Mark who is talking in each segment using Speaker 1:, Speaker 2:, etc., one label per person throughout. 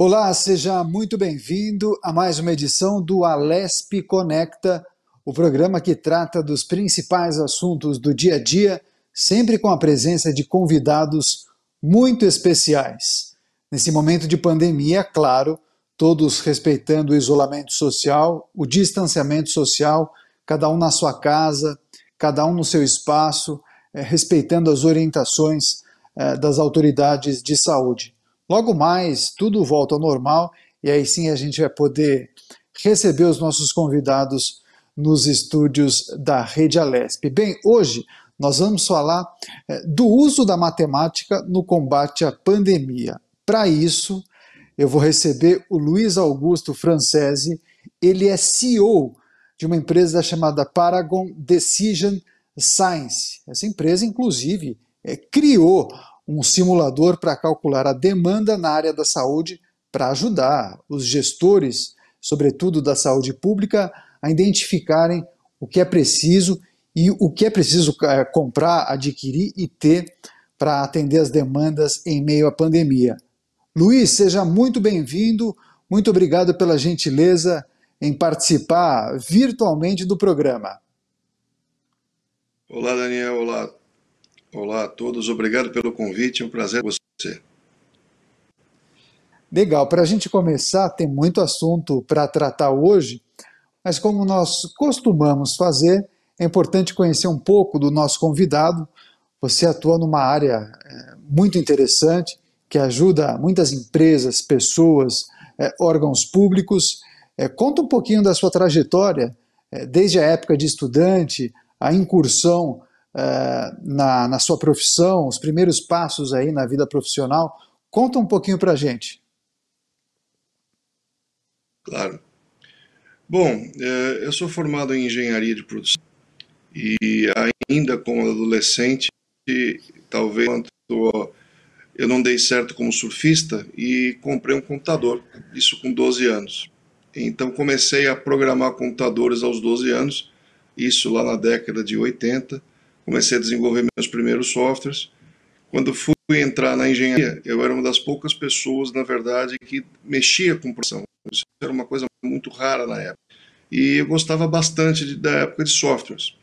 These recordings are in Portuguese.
Speaker 1: Olá, seja muito bem-vindo a mais uma edição do Alesp Conecta, o programa que trata dos principais assuntos do dia a dia, sempre com a presença de convidados muito especiais. Nesse momento de pandemia, claro, todos respeitando o isolamento social, o distanciamento social, cada um na sua casa, cada um no seu espaço, respeitando as orientações das autoridades de saúde. Logo mais, tudo volta ao normal e aí sim a gente vai poder receber os nossos convidados nos estúdios da Rede Alesp. Bem, hoje nós vamos falar do uso da matemática no combate à pandemia. Para isso, eu vou receber o Luiz Augusto Francesi. Ele é CEO de uma empresa chamada Paragon Decision Science. Essa empresa, inclusive, criou um simulador para calcular a demanda na área da saúde para ajudar os gestores, sobretudo da saúde pública, a identificarem o que é preciso e o que é preciso comprar, adquirir e ter para atender as demandas em meio à pandemia. Luiz, seja muito bem-vindo, muito obrigado pela gentileza em participar virtualmente do programa.
Speaker 2: Olá, Daniel, olá a todos, obrigado pelo convite, é um prazer com você.
Speaker 1: Legal, para a gente começar, tem muito assunto para tratar hoje, mas como nós costumamos fazer, é importante conhecer um pouco do nosso convidado. Você atua numa área muito interessante, que ajuda muitas empresas, pessoas, órgãos públicos. Conta um pouquinho da sua trajetória, desde a época de estudante, a incursão na sua profissão, os primeiros passos aí na vida profissional. Conta um pouquinho para a gente.
Speaker 2: Claro. Bom, eu sou formado em engenharia de produção e ainda como adolescente, talvez eu não dei certo como surfista e comprei um computador, isso com 12 anos. Então comecei a programar computadores aos 12 anos, isso lá na década de 80. Comecei a desenvolver meus primeiros softwares. Quando fui entrar na engenharia, eu era uma das poucas pessoas, na verdade, que mexia com programação. Isso era uma coisa muito rara na época. E eu gostava bastante da época de softwares.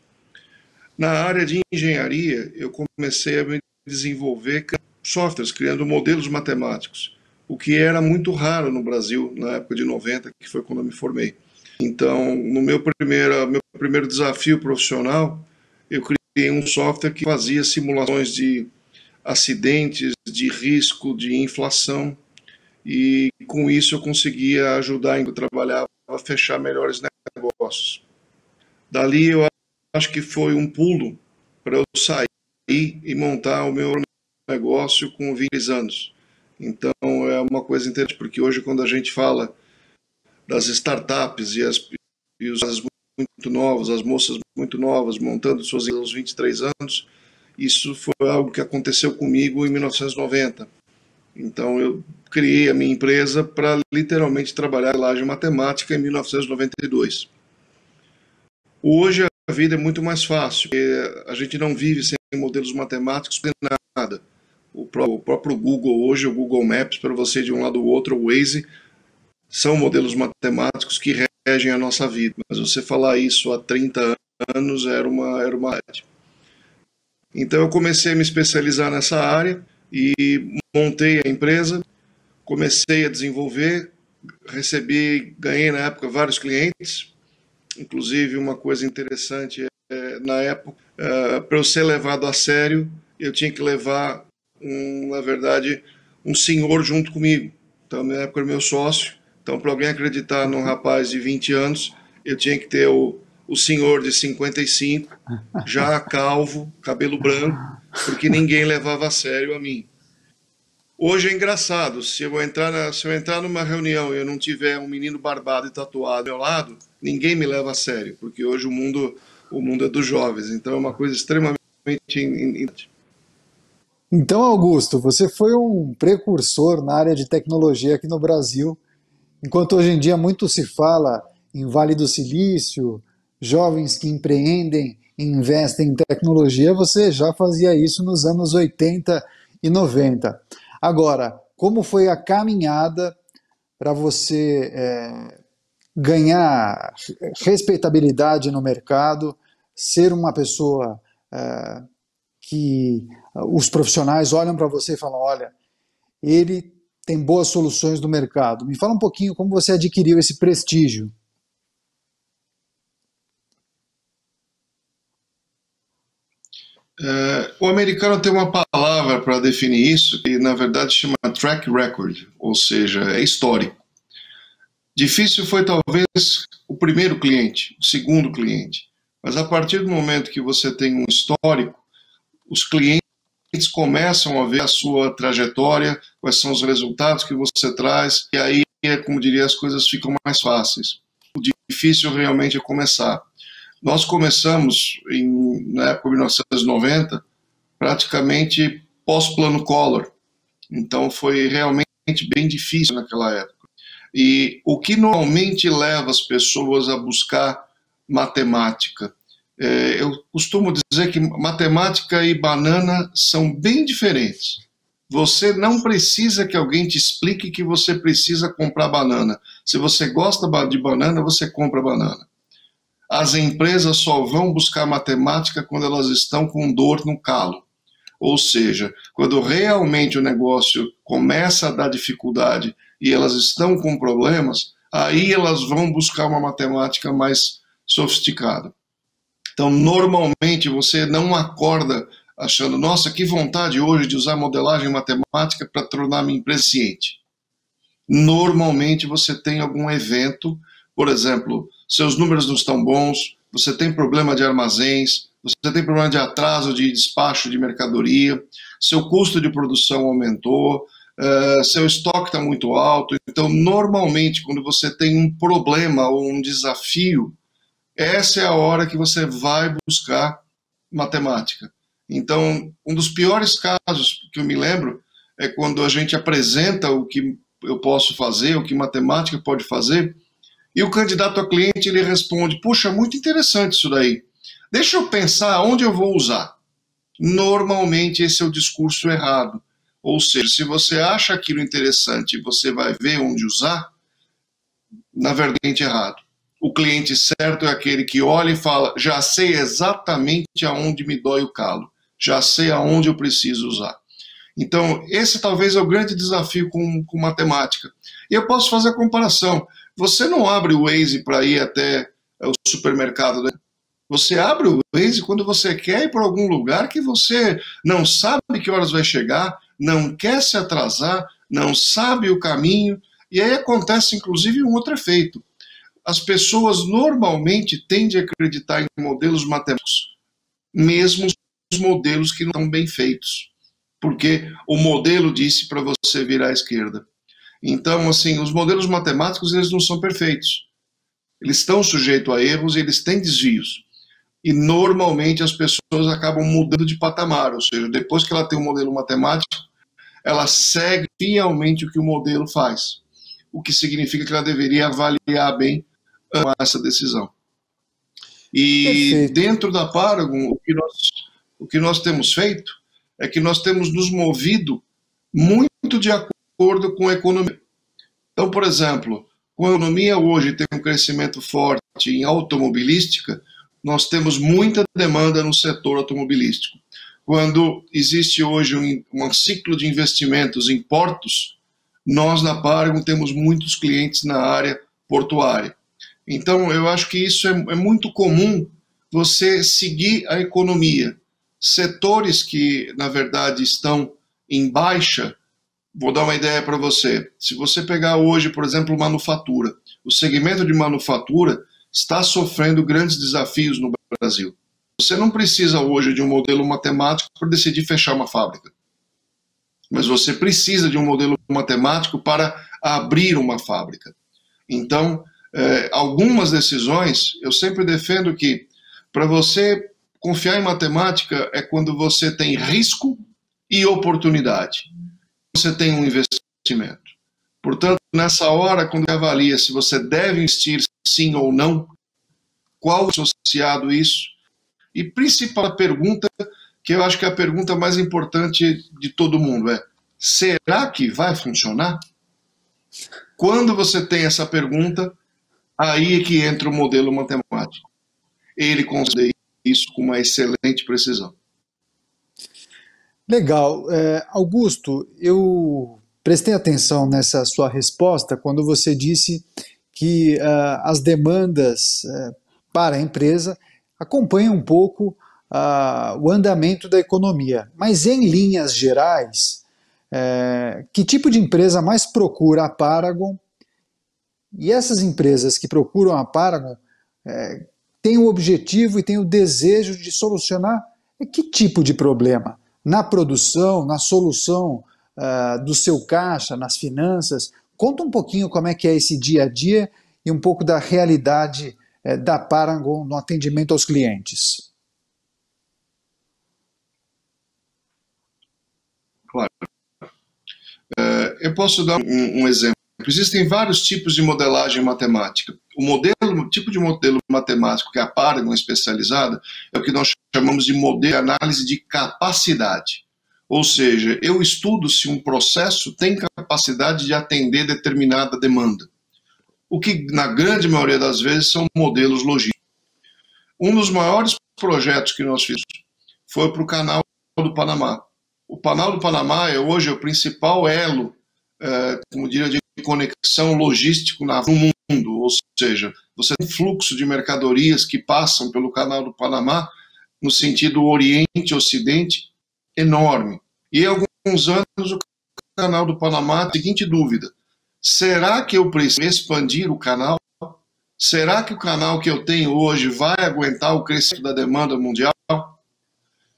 Speaker 2: Na área de engenharia, eu comecei a me desenvolver softwares, criando modelos matemáticos, o que era muito raro no Brasil na época de 90, que foi quando eu me formei. Então, no meu primeiro desafio profissional, eu criei um software que fazia simulações de acidentes, de risco, de inflação, e com isso eu conseguia ajudar a trabalhar a fechar melhores negócios. Dali eu acho que foi um pulo para eu sair e montar o meu negócio com 20 anos. Então é uma coisa interessante, porque hoje quando a gente fala das startups e os muito novos, as moças muito novas montando suas empresas aos 23 anos, isso foi algo que aconteceu comigo em 1990. Então eu criei a minha empresa para literalmente trabalhar lá de matemática em 1992. Hoje a vida é muito mais fácil, porque a gente não vive sem modelos matemáticos para nada. O próprio Google hoje, o Google Maps, para você de um lado ou outro, o Waze, são modelos matemáticos que regem a nossa vida. Mas você falar isso há 30 anos era uma realidade. Então eu comecei a me especializar nessa área e montei a empresa, comecei a desenvolver, ganhei na época vários clientes, inclusive uma coisa interessante, na época, para eu ser levado a sério, eu tinha que levar, na verdade, um senhor junto comigo. Então na época era meu sócio, então para alguém acreditar num rapaz de 20 anos, eu tinha que ter o senhor de 55, já calvo, cabelo branco, porque ninguém levava a sério a mim. Hoje é engraçado, se eu entrar numa reunião e eu não tiver um menino barbado e tatuado ao meu lado, ninguém me leva a sério, porque hoje o mundo é dos jovens, então é uma coisa extremamente importante.
Speaker 1: Então, Augusto, você foi um precursor na área de tecnologia aqui no Brasil, enquanto hoje em dia muito se fala em Vale do Silício, jovens que empreendem e investem em tecnologia, você já fazia isso nos anos 80 e 90. Agora, como foi a caminhada para você ganhar respeitabilidade no mercado, ser uma pessoa que os profissionais olham para você e falam, olha, ele tem boas soluções no mercado. Me fala um pouquinho como você adquiriu esse prestígio.
Speaker 2: O americano tem uma palavra para definir isso, que na verdade chama track record, ou seja, é histórico. Difícil foi talvez o primeiro cliente, o segundo cliente, mas a partir do momento que você tem um histórico, os clientes começam a ver a sua trajetória, quais são os resultados que você traz, e aí, como diria, as coisas ficam mais fáceis. O difícil realmente é começar. Nós começamos, na época de 1990, praticamente pós-plano Collor. Então foi realmente bem difícil naquela época. E o que normalmente leva as pessoas a buscar matemática? Eu costumo dizer que matemática e banana são bem diferentes. Você não precisa que alguém te explique que você precisa comprar banana. Se você gosta de banana, você compra banana. As empresas só vão buscar matemática quando elas estão com dor no calo. Ou seja, quando realmente o negócio começa a dar dificuldade e elas estão com problemas, aí elas vão buscar uma matemática mais sofisticada. Então, normalmente, você não acorda achando, nossa, que vontade hoje de usar modelagem matemática para tornar minha empresa ciente. Normalmente, você tem algum evento, por exemplo, seus números não estão bons, você tem problema de armazéns, você tem problema de atraso de despacho de mercadoria, seu custo de produção aumentou, seu estoque está muito alto. Então, normalmente, quando você tem um problema ou um desafio, essa é a hora que você vai buscar matemática. Então, um dos piores casos que eu me lembro é quando a gente apresenta o que eu posso fazer, o que matemática pode fazer, e o candidato a cliente ele responde, puxa, muito interessante isso daí. Deixa eu pensar onde eu vou usar. Normalmente esse é o discurso errado. Ou seja, se você acha aquilo interessante e você vai ver onde usar, na verdade é errado. O cliente certo é aquele que olha e fala, já sei exatamente aonde me dói o calo, já sei aonde eu preciso usar. Então, esse talvez é o grande desafio com matemática. E eu posso fazer a comparação. Você não abre o Waze para ir até o supermercado, né? Você abre o Waze quando você quer ir para algum lugar que você não sabe que horas vai chegar, não quer se atrasar, não sabe o caminho, e aí acontece inclusive um outro efeito. As pessoas normalmente tendem a acreditar em modelos matemáticos, mesmo os modelos que não estão bem feitos, porque o modelo disse para você virar à esquerda. Então, assim, os modelos matemáticos eles não são perfeitos. Eles estão sujeitos a erros e eles têm desvios. E normalmente as pessoas acabam mudando de patamar, ou seja, depois que ela tem um modelo matemático, ela segue fielmente o que o modelo faz, o que significa que ela deveria avaliar bem essa decisão. E
Speaker 1: Perfeito.
Speaker 2: dentro da Paragon, o que nós temos feito é que nós temos nos movido muito de acordo com a economia. Então, por exemplo, com a economia hoje tem um crescimento forte em automobilística, nós temos muita demanda no setor automobilístico. Quando existe hoje um ciclo de investimentos em portos, nós na Paragon temos muitos clientes na área portuária. Então, eu acho que isso é muito comum, você seguir a economia. Setores que, na verdade, estão em baixa, vou dar uma ideia para você. Se você pegar hoje, por exemplo, manufatura, o segmento de manufatura está sofrendo grandes desafios no Brasil. Você não precisa hoje de um modelo matemático para decidir fechar uma fábrica. Mas você precisa de um modelo matemático para abrir uma fábrica. Então, algumas decisões, eu sempre defendo que para você confiar em matemática é quando você tem risco e oportunidade. Você tem um investimento. Portanto, nessa hora, quando você avalia se você deve investir sim ou não, qual é associado a isso, e principal pergunta, que eu acho que é a pergunta mais importante de todo mundo, é: será que vai funcionar? Quando você tem essa pergunta, aí é que entra o modelo matemático. Ele consegue isso com uma excelente precisão.
Speaker 1: Legal. Augusto, eu prestei atenção nessa sua resposta quando você disse que as demandas para a empresa acompanham um pouco o andamento da economia. Mas, em linhas gerais, que tipo de empresa mais procura a Paragon? E essas empresas que procuram a Paragon têm o objetivo e têm o desejo de solucionar que tipo de problema? Na produção, na solução do seu caixa, nas finanças? Conta um pouquinho como é que é esse dia a dia e um pouco da realidade da Paragon no atendimento aos clientes.
Speaker 2: Claro. Eu posso dar um exemplo. Existem vários tipos de modelagem matemática. O tipo de modelo matemático que a Paragon é especializada é o que nós chamamos de modelo de análise de capacidade. Ou seja, eu estudo se um processo tem capacidade de atender determinada demanda. O que, na grande maioria das vezes, são modelos logísticos. Um dos maiores projetos que nós fizemos foi para o Canal do Panamá. O Canal do Panamá é hoje o principal elo, como diria, de conexão logístico no mundo, ou seja, você tem um fluxo de mercadorias que passam pelo Canal do Panamá no sentido Oriente-Ocidente enorme. E há alguns anos o Canal do Panamá, a seguinte dúvida: será que eu preciso expandir o canal? Será que o canal que eu tenho hoje vai aguentar o crescimento da demanda mundial?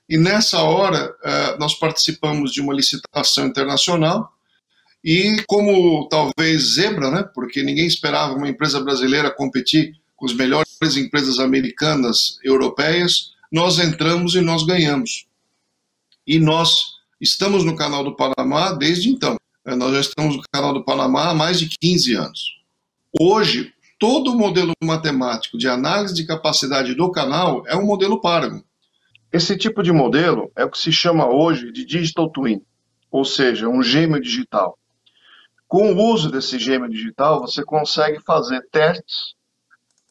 Speaker 2: E nessa hora nós participamos de uma licitação internacional e como talvez zebra, né, porque ninguém esperava uma empresa brasileira competir com as melhores empresas americanas, europeias, nós entramos e nós ganhamos. E nós estamos no Canal do Panamá desde então. Nós já estamos no Canal do Panamá há mais de 15 anos. Hoje, todo o modelo matemático de análise de capacidade do canal é um modelo Paragon. Esse tipo de modelo é o que se chama hoje de Digital Twin, ou seja, um gêmeo digital. Com o uso desse gêmeo digital, você consegue fazer testes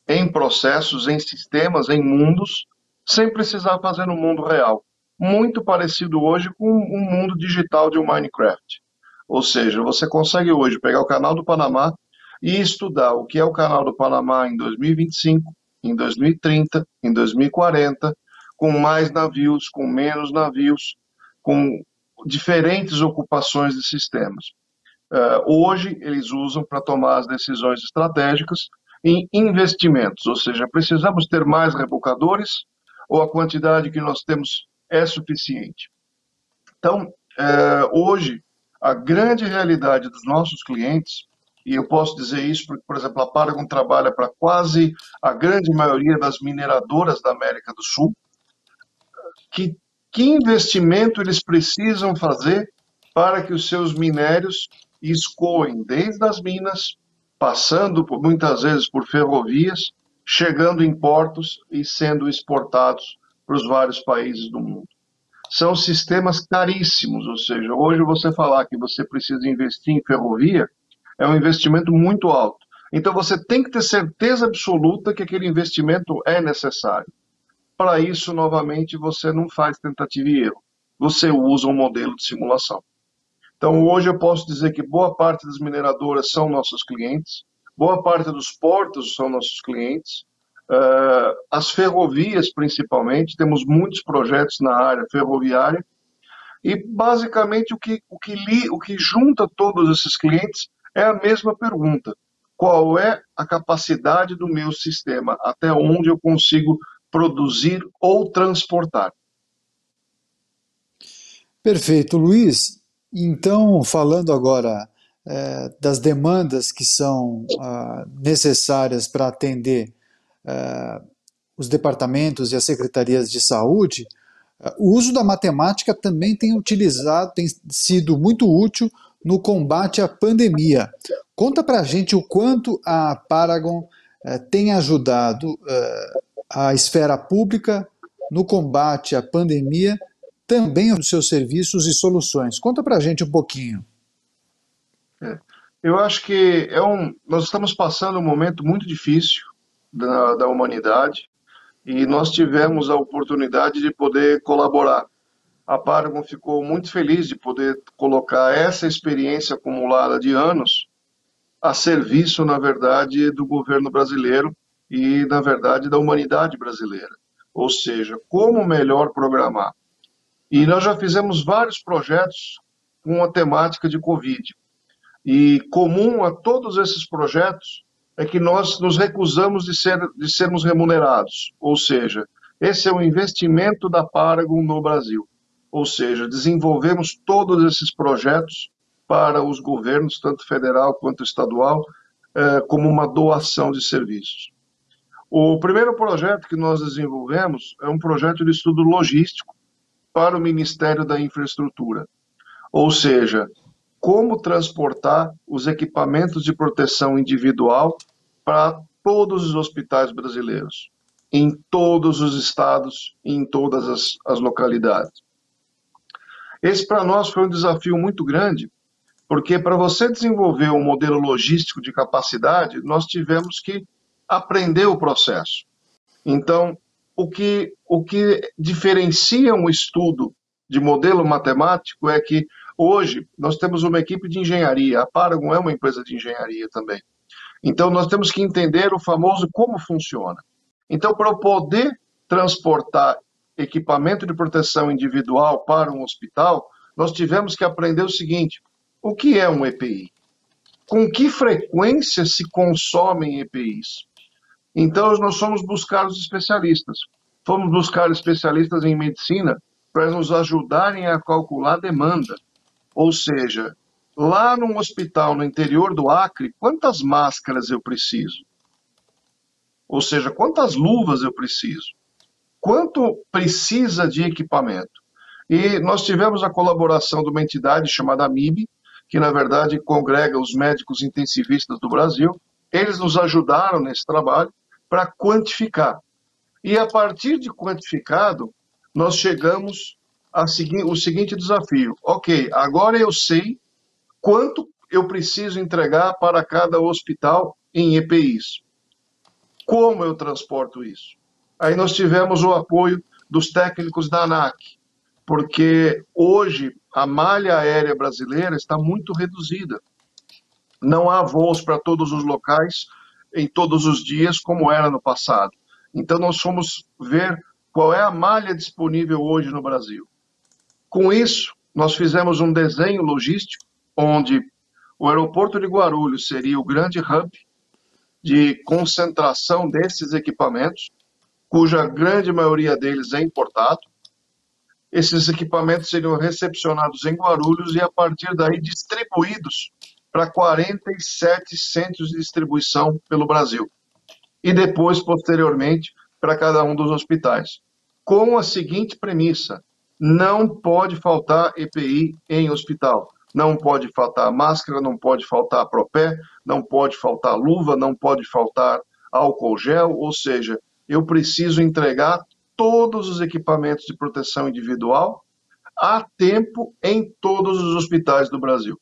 Speaker 2: em processos, em sistemas, em mundos, sem precisar fazer no mundo real. Muito parecido hoje com um mundo digital de um Minecraft. Ou seja, você consegue hoje pegar o Canal do Panamá e estudar o que é o Canal do Panamá em 2025, em 2030, em 2040, com mais navios, com menos navios, com diferentes ocupações de sistemas. Hoje, eles usam para tomar as decisões estratégicas em investimentos, ou seja, precisamos ter mais rebocadores ou a quantidade que nós temos é suficiente. Então, hoje, a grande realidade dos nossos clientes, e eu posso dizer isso porque, por exemplo, a Paragon trabalha para quase a grande maioria das mineradoras da América do Sul, que investimento eles precisam fazer para que os seus minérios escoem desde as minas, passando muitas vezes por ferrovias, chegando em portos e sendo exportados para os vários países do mundo. São sistemas caríssimos, ou seja, hoje você falar que você precisa investir em ferrovia é um investimento muito alto. Então você tem que ter certeza absoluta que aquele investimento é necessário. Para isso, novamente, você não faz tentativa e erro. Você usa um modelo de simulação. Então, hoje eu posso dizer que boa parte das mineradoras são nossos clientes, boa parte dos portos são nossos clientes, as ferrovias, principalmente, temos muitos projetos na área ferroviária, e basicamente o que junta todos esses clientes é a mesma pergunta: qual é a capacidade do meu sistema? Até onde eu consigo produzir ou transportar?
Speaker 1: Perfeito, Luiz. Então, falando agora das demandas que são necessárias para atender os departamentos e as secretarias de saúde, o uso da matemática também tem sido muito útil no combate à pandemia. Conta para a gente o quanto a Paragon tem ajudado a esfera pública no combate à pandemia, também os seus serviços e soluções. Conta para a gente um pouquinho.
Speaker 2: Eu acho que nós estamos passando um momento muito difícil da humanidade e nós tivemos a oportunidade de poder colaborar. A Paragon ficou muito feliz de poder colocar essa experiência acumulada de anos a serviço, na verdade, do governo brasileiro e, na verdade, da humanidade brasileira. Ou seja, como melhor programar. E nós já fizemos vários projetos com a temática de Covid. E comum a todos esses projetos é que nós nos recusamos de sermos remunerados. Ou seja, esse é o investimento da Paragon no Brasil. Ou seja, desenvolvemos todos esses projetos para os governos, tanto federal quanto estadual, como uma doação de serviços. O primeiro projeto que nós desenvolvemos é um projeto de estudo logístico para o Ministério da Infraestrutura. Ou seja, como transportar os equipamentos de proteção individual para todos os hospitais brasileiros, em todos os estados e em todas as localidades. Esse para nós foi um desafio muito grande, porque para você desenvolver um modelo logístico de capacidade, nós tivemos que aprender o processo. Então, o que diferencia um estudo de modelo matemático é que hoje nós temos uma equipe de engenharia, a Paragon é uma empresa de engenharia também. Então, nós temos que entender o famoso como funciona. Então, para eu poder transportar equipamento de proteção individual para um hospital, nós tivemos que aprender o seguinte: o que é um EPI? Com que frequência se consomem EPIs? Então, nós fomos buscar os especialistas. Fomos buscar especialistas em medicina para nos ajudarem a calcular a demanda. Ou seja, lá num hospital no interior do Acre, quantas máscaras eu preciso? Ou seja, quantas luvas eu preciso? Quanto precisa de equipamento? E nós tivemos a colaboração de uma entidade chamada MIB, que na verdade congrega os médicos intensivistas do Brasil. Eles nos ajudaram nesse trabalho para quantificar. E a partir de quantificado, nós chegamos ao seguinte desafio. Ok, agora eu sei quanto eu preciso entregar para cada hospital em EPIs. Como eu transporto isso? Aí nós tivemos o apoio dos técnicos da ANAC, porque hoje a malha aérea brasileira está muito reduzida. Não há voos para todos os locais em todos os dias como era no passado. Então nós fomos ver qual é a malha disponível hoje no Brasil. Com isso, nós fizemos um desenho logístico onde o aeroporto de Guarulhos seria o grande hub de concentração desses equipamentos, cuja grande maioria deles é importado. Esses equipamentos seriam recepcionados em Guarulhos e, a partir daí, distribuídos para 47 centros de distribuição pelo Brasil. E depois, posteriormente, para cada um dos hospitais. Com a seguinte premissa: não pode faltar EPI em hospital. Não pode faltar máscara, não pode faltar propé, não pode faltar luva, não pode faltar álcool gel, ou seja, eu preciso entregar todos os equipamentos de proteção individual a tempo em todos os hospitais do Brasil.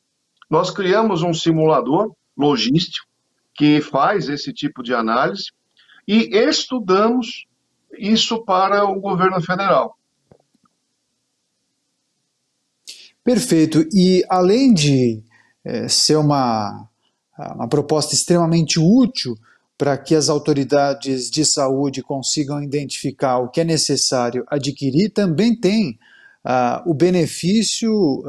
Speaker 2: Nós criamos um simulador logístico que faz esse tipo de análise e estudamos isso para o governo federal.
Speaker 1: Perfeito. E além de ser uma proposta extremamente útil para que as autoridades de saúde consigam identificar o que é necessário adquirir, também tem o benefício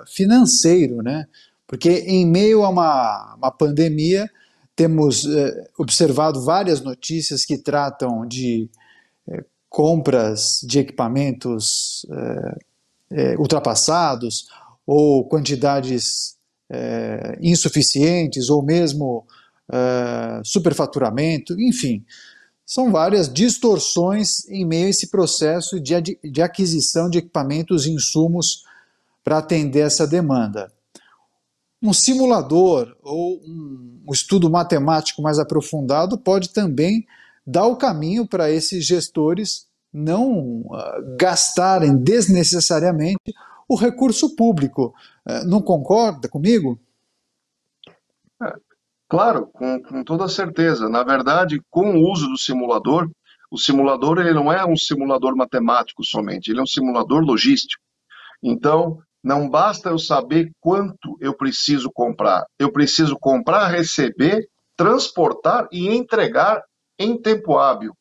Speaker 1: financeiro, né? Porque em meio a uma pandemia, temos observado várias notícias que tratam de compras de equipamentos ultrapassados ou quantidades insuficientes ou mesmo superfaturamento, enfim. São várias distorções em meio a esse processo de aquisição de equipamentos e insumos para atender essa demanda. Um simulador ou um estudo matemático mais aprofundado pode também dar o caminho para esses gestores não gastarem desnecessariamente o recurso público. Não concorda comigo?
Speaker 2: Claro, com toda certeza. Na verdade, com o uso do simulador, o simulador ele não é um simulador matemático somente, ele é um simulador logístico. Então, não basta eu saber quanto eu preciso comprar, receber, transportar e entregar em tempo hábil.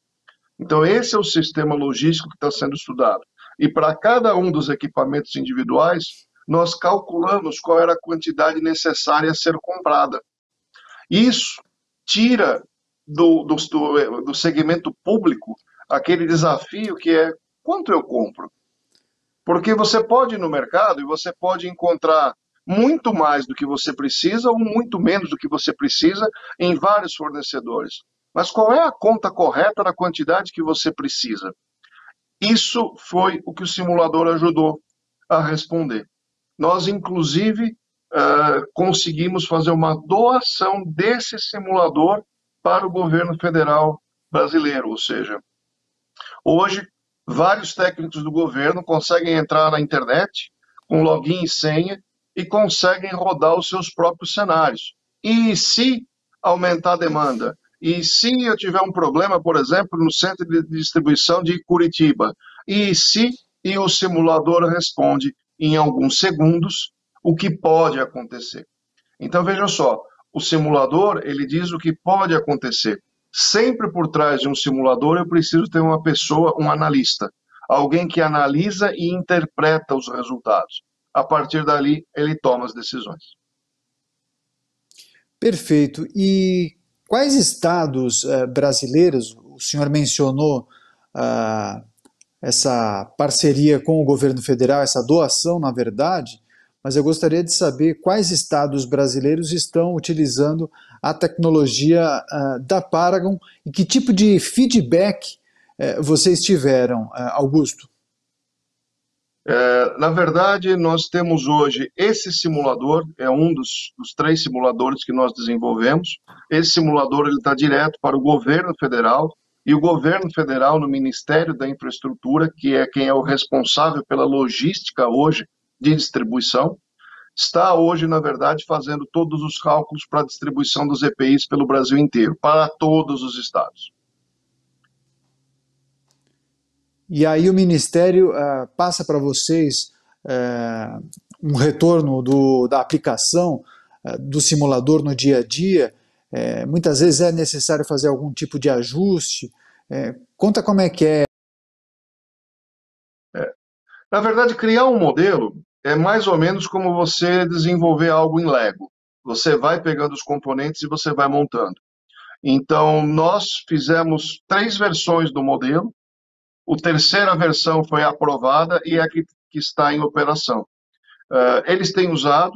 Speaker 2: Então, esse é o sistema logístico que está sendo estudado. E para cada um dos equipamentos individuais, nós calculamos qual era a quantidade necessária a ser comprada. Isso tira do segmento público aquele desafio que é quanto eu compro. Porque você pode ir no mercado e você pode encontrar muito mais do que você precisa ou muito menos do que você precisa em vários fornecedores. Mas qual é a conta correta da quantidade que você precisa? Isso foi o que o simulador ajudou a responder. Nós, inclusive, conseguimos fazer uma doação desse simulador para o governo federal brasileiro, ou seja, hoje vários técnicos do governo conseguem entrar na internet com login e senha e conseguem rodar os seus próprios cenários. E se aumentar a demanda? E se eu tiver um problema, por exemplo, no centro de distribuição de Curitiba? E se e o simulador responde em alguns segundos o que pode acontecer. Então veja só, o simulador ele diz o que pode acontecer. Sempre por trás de um simulador eu preciso ter uma pessoa, um analista, alguém que analisa e interpreta os resultados. A partir dali ele toma as decisões.
Speaker 1: Perfeito. E quais estados brasileiros, o senhor mencionou ah, essa parceria com o governo federal, essa doação, na verdade, mas eu gostaria de saber quais estados brasileiros estão utilizando a tecnologia da Paragon e que tipo de feedback vocês tiveram, Augusto?
Speaker 2: Na verdade, nós temos hoje esse simulador, é um dos 3 simuladores que nós desenvolvemos. Esse simulador está direto para o governo federal, e o governo federal, no Ministério da Infraestrutura, que é quem é o responsável pela logística hoje de distribuição, está hoje, na verdade, fazendo todos os cálculos para a distribuição dos EPIs pelo Brasil inteiro, para todos os estados.
Speaker 1: E aí o Ministério passa para vocês um retorno da aplicação do simulador no dia a dia. Muitas vezes é necessário fazer algum tipo de ajuste. Conta como é que é.
Speaker 2: Na verdade, criar um modelo é mais ou menos como você desenvolver algo em Lego. Você vai pegando os componentes e você vai montando. Então, nós fizemos 3 versões do modelo. A terceira versão foi aprovada e é a que está em operação. Eles têm usado,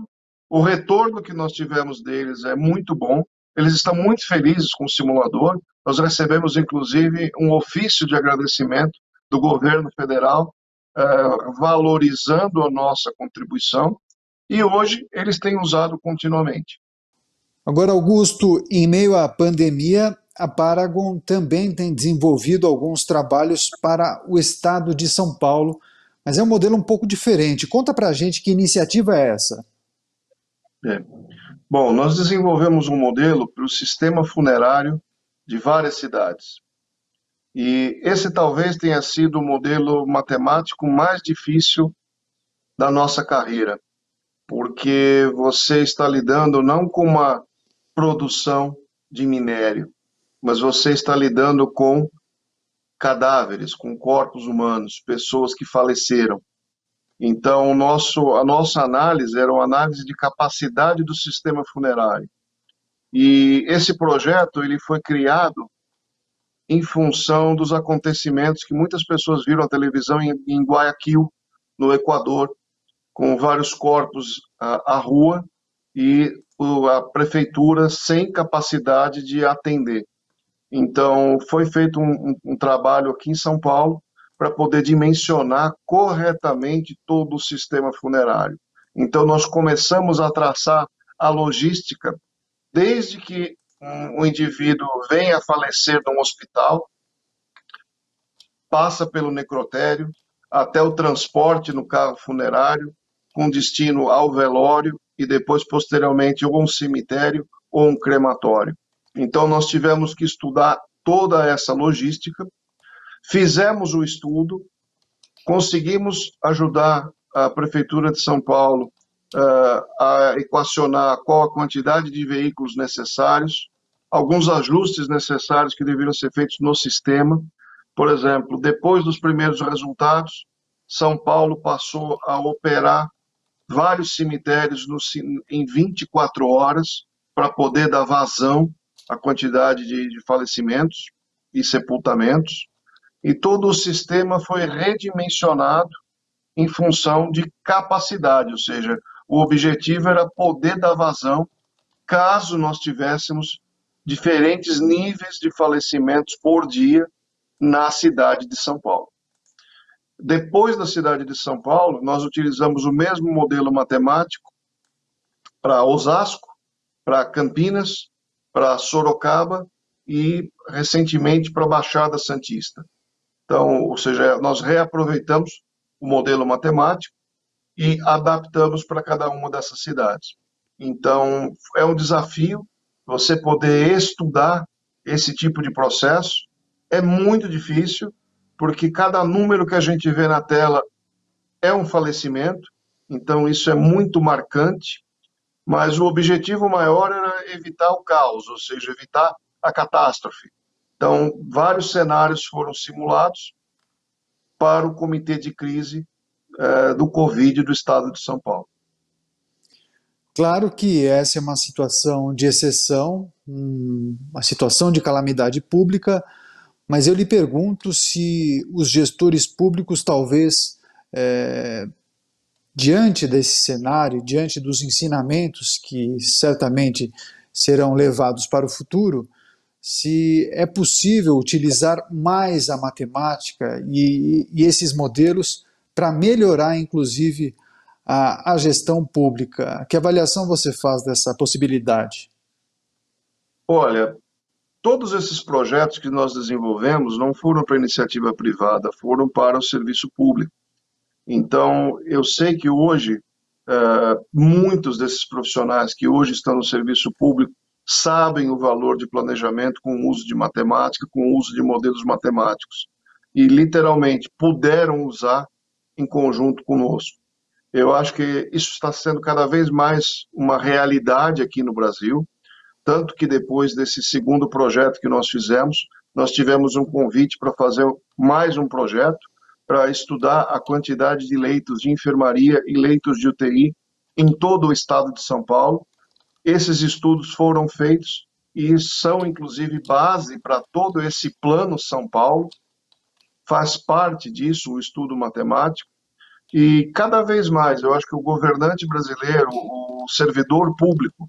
Speaker 2: o retorno que nós tivemos deles é muito bom, eles estão muito felizes com o simulador. Nós recebemos, inclusive, um ofício de agradecimento do governo federal, valorizando a nossa contribuição, e hoje eles têm usado continuamente.
Speaker 1: Agora, Augusto, em meio à pandemia, a Paragon também tem desenvolvido alguns trabalhos para o estado de São Paulo, mas é um modelo um pouco diferente. Conta pra gente que iniciativa é essa.
Speaker 2: É. Bom, nós desenvolvemos um modelo para o sistema funerário de várias cidades. E esse talvez tenha sido o modelo matemático mais difícil da nossa carreira, porque você está lidando não com uma produção de minério, mas você está lidando com cadáveres, com corpos humanos, pessoas que faleceram. Então, a nossa análise era uma análise de capacidade do sistema funerário. E esse projeto ele foi criado em função dos acontecimentos que muitas pessoas viram na televisão em Guayaquil, no Equador, com vários corpos à rua e a prefeitura sem capacidade de atender. Então, foi feito um trabalho aqui em São Paulo para poder dimensionar corretamente todo o sistema funerário. Então, nós começamos a traçar a logística desde que um indivíduo venha a falecer num hospital, passa pelo necrotério, até o transporte no carro funerário, com destino ao velório e depois, posteriormente, ou a um cemitério ou um crematório. Então, nós tivemos que estudar toda essa logística, fizemos o estudo, conseguimos ajudar a Prefeitura de São Paulo a equacionar qual a quantidade de veículos necessários, alguns ajustes necessários que deveriam ser feitos no sistema. Por exemplo, depois dos primeiros resultados, São Paulo passou a operar vários cemitérios em 24 horas para poder dar vazão à quantidade de falecimentos e sepultamentos. E todo o sistema foi redimensionado em função de capacidade, ou seja, o objetivo era poder dar vazão caso nós tivéssemos diferentes níveis de falecimentos por dia na cidade de São Paulo. Depois da cidade de São Paulo, nós utilizamos o mesmo modelo matemático para Osasco, para Campinas, para Sorocaba e, recentemente, para a Baixada Santista. Então, ou seja, nós reaproveitamos o modelo matemático e adaptamos para cada uma dessas cidades. Então, é um desafio você poder estudar esse tipo de processo. É muito difícil, porque cada número que a gente vê na tela é um falecimento, então isso é muito marcante, mas o objetivo maior era evitar o caos, ou seja, evitar a catástrofe. Então, vários cenários foram simulados para o comitê de crise do Covid do estado de São Paulo.
Speaker 1: Claro que essa é uma situação de exceção, uma situação de calamidade pública, mas eu lhe pergunto se os gestores públicos talvez, diante desse cenário, diante dos ensinamentos que certamente serão levados para o futuro, se é possível utilizar mais a matemática e esses modelos para melhorar, inclusive, a gestão pública. Que avaliação você faz dessa possibilidade?
Speaker 2: Olha, todos esses projetos que nós desenvolvemos não foram para iniciativa privada, foram para o serviço público. Então, eu sei que hoje, muitos desses profissionais que hoje estão no serviço público sabem o valor de planejamento com o uso de matemática, com o uso de modelos matemáticos. E, literalmente, puderam usar em conjunto conosco. Eu acho que isso está sendo cada vez mais uma realidade aqui no Brasil, tanto que depois desse segundo projeto que nós fizemos, nós tivemos um convite para fazer mais um projeto para estudar a quantidade de leitos de enfermaria e leitos de UTI em todo o estado de São Paulo. Esses estudos foram feitos e são, inclusive, base para todo esse plano São Paulo. Faz parte disso o estudo matemático. E cada vez mais, eu acho que o governante brasileiro, o servidor público,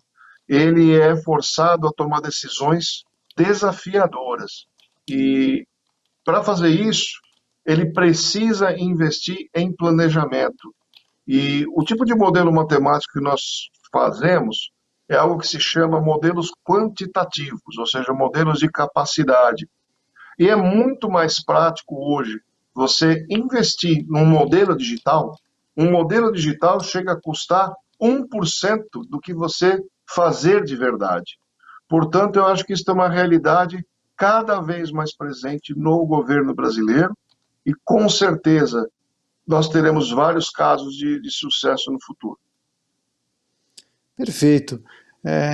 Speaker 2: ele é forçado a tomar decisões desafiadoras. E para fazer isso, ele precisa investir em planejamento. E o tipo de modelo matemático que nós fazemos é algo que se chama modelos quantitativos, ou seja, modelos de capacidade. E é muito mais prático hoje você investir num modelo digital. Um modelo digital chega a custar 1% do que você fazer de verdade. Portanto, eu acho que isso é uma realidade cada vez mais presente no governo brasileiro e, com certeza, nós teremos vários casos de sucesso no futuro.
Speaker 1: Perfeito.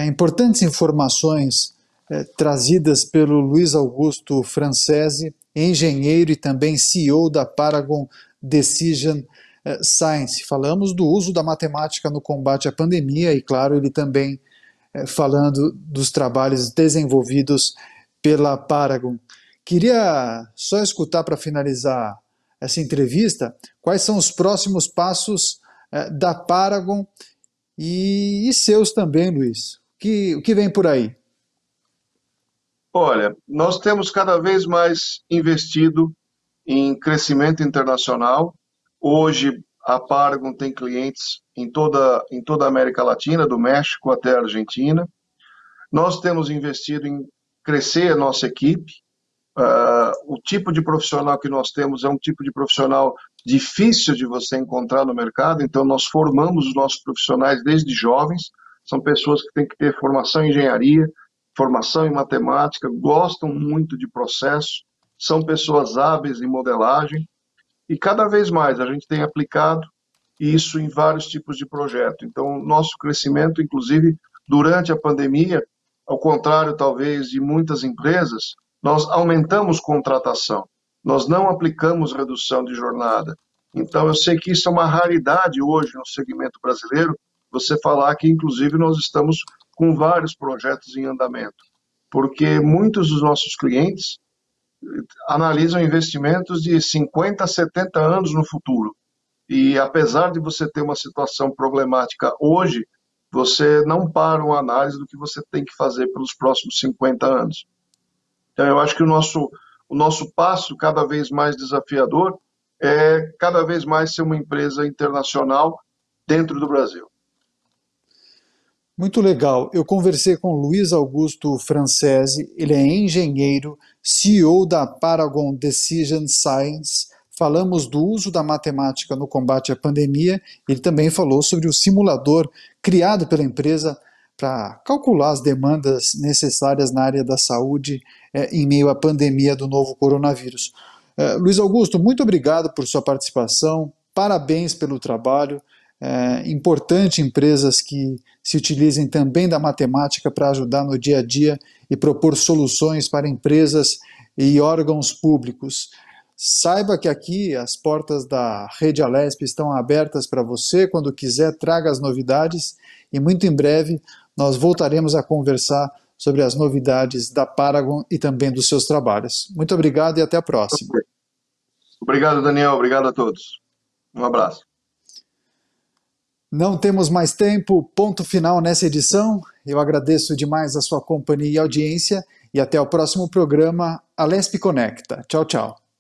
Speaker 1: Importantes informações trazidas pelo Luiz Augusto Francese, engenheiro e também CEO da Paragon Decision Science. Falamos do uso da matemática no combate à pandemia e, claro, ele também falando dos trabalhos desenvolvidos pela Paragon. Queria só escutar para finalizar essa entrevista quais são os próximos passos da Paragon e seus também, Luiz. O que vem por aí?
Speaker 2: Olha, nós temos cada vez mais investido em crescimento internacional. Hoje, a Paragon tem clientes em toda a América Latina, do México até a Argentina. Nós temos investido em crescer a nossa equipe. O tipo de profissional que nós temos é um tipo de profissional difícil de você encontrar no mercado, então nós formamos os nossos profissionais desde jovens, são pessoas que têm que ter formação em engenharia, formação em matemática, gostam muito de processo, são pessoas hábeis em modelagem, e cada vez mais a gente tem aplicado isso em vários tipos de projeto. Então, nosso crescimento, inclusive, durante a pandemia, ao contrário, talvez, de muitas empresas, nós aumentamos contratação, nós não aplicamos redução de jornada. Então, eu sei que isso é uma raridade hoje no segmento brasileiro, você falar que, inclusive, nós estamos com vários projetos em andamento, porque muitos dos nossos clientes analisam investimentos de 50 a 70 anos no futuro. E apesar de você ter uma situação problemática hoje, você não para uma análise do que você tem que fazer pelos próximos 50 anos. Então, eu acho que o nosso passo cada vez mais desafiador é cada vez mais ser uma empresa internacional dentro do Brasil.
Speaker 1: Muito legal. Eu conversei com Luiz Augusto Francese, ele é engenheiro, CEO da Paragon Decision Science. Falamos do uso da matemática no combate à pandemia. Ele também falou sobre o simulador criado pela empresa para calcular as demandas necessárias na área da saúde em meio à pandemia do novo coronavírus. Luiz Augusto, muito obrigado por sua participação, parabéns pelo trabalho. É importante empresas que se utilizem também da matemática para ajudar no dia a dia e propor soluções para empresas e órgãos públicos. Saiba que aqui as portas da Rede Alesp estão abertas para você. Quando quiser, traga as novidades e muito em breve nós voltaremos a conversar sobre as novidades da Paragon e também dos seus trabalhos. Muito obrigado e até a próxima.
Speaker 2: Obrigado, Daniel. Obrigado a todos. Um abraço.
Speaker 1: Não temos mais tempo, ponto final nessa edição. Eu agradeço demais a sua companhia e audiência e até o próximo programa Alesp Conecta. Tchau, tchau.